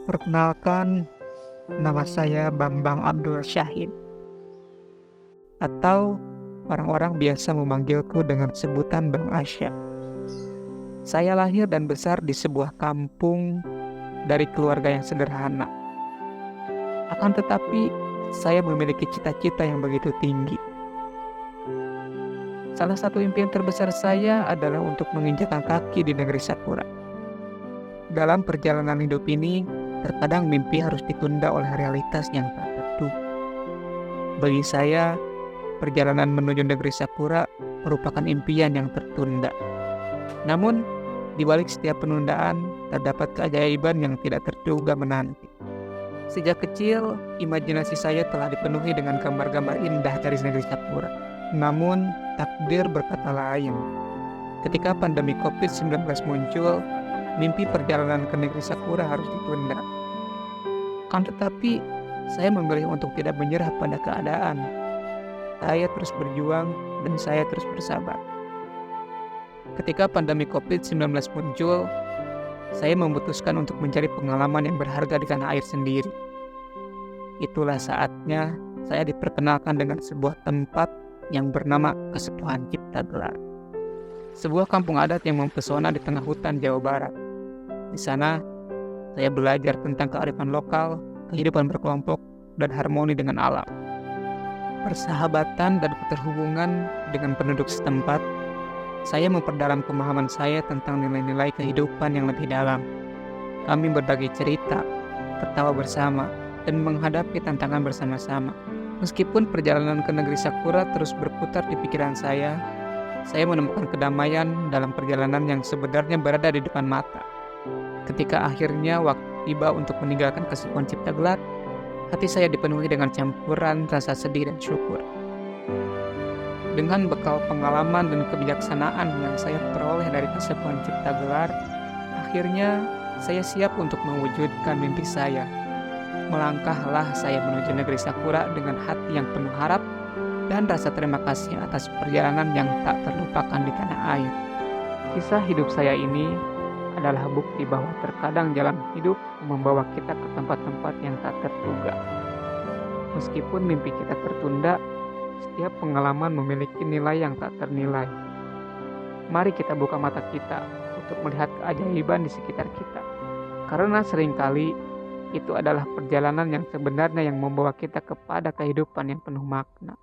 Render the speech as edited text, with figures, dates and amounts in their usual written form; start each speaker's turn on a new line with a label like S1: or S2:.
S1: Perkenalkan, nama saya Bambang Abdul Syahid, atau orang-orang biasa memanggilku dengan sebutan Bang Asya. Saya lahir dan besar di sebuah kampung dari keluarga yang sederhana. Akan tetapi, saya memiliki cita-cita yang begitu tinggi. Salah satu impian terbesar saya adalah untuk menginjakkan kaki di negeri Sakura. Dalam perjalanan hidup ini, terkadang mimpi harus ditunda oleh realitas yang tak terduga. Bagi saya, perjalanan menuju negeri Sakura merupakan impian yang tertunda. Namun, di balik setiap penundaan, terdapat keajaiban yang tidak terduga menanti. Sejak kecil, imajinasi saya telah dipenuhi dengan gambar-gambar indah dari negeri Sakura. Namun, takdir berkata lain. Ketika pandemi COVID-19 muncul, mimpi perjalanan ke negeri Sakura harus ditunda. Kan tetapi, saya memilih untuk tidak menyerah pada keadaan. Saya terus berjuang dan saya terus bersabar. Ketika pandemi COVID-19 muncul, saya memutuskan untuk mencari pengalaman yang berharga di tanah air sendiri. Itulah saatnya saya diperkenalkan dengan sebuah tempat yang bernama Kesepuhan Cipta Gelar. Sebuah kampung adat yang mempesona di tengah hutan Jawa Barat. Di sana, saya belajar tentang kearifan lokal, kehidupan berkelompok, dan harmoni dengan alam. Persahabatan dan keterhubungan dengan penduduk setempat, saya memperdalam pemahaman saya tentang nilai-nilai kehidupan yang lebih dalam. Kami berbagi cerita, tertawa bersama, dan menghadapi tantangan bersama-sama. Meskipun perjalanan ke negeri Sakura terus berputar di pikiran saya menemukan kedamaian dalam perjalanan yang sebenarnya berada di depan mata. Ketika akhirnya waktu tiba untuk meninggalkan Kesepuhan Cipta Gelar, hati saya dipenuhi dengan campuran rasa sedih dan syukur. Dengan bekal pengalaman dan kebijaksanaan yang saya peroleh dari Kesepuhan Cipta Gelar, akhirnya saya siap untuk mewujudkan mimpi saya. Melangkahlah saya menuju negeri Sakura dengan hati yang penuh harap dan rasa terima kasih atas perjalanan yang tak terlupakan di tanah air. Kisah hidup saya ini adalah bukti bahwa terkadang jalan hidup membawa kita ke tempat-tempat yang tak terduga. Meskipun mimpi kita tertunda, setiap pengalaman memiliki nilai yang tak ternilai. Mari kita buka mata kita untuk melihat keajaiban di sekitar kita. Karena seringkali itu adalah perjalanan yang sebenarnya yang membawa kita kepada kehidupan yang penuh makna.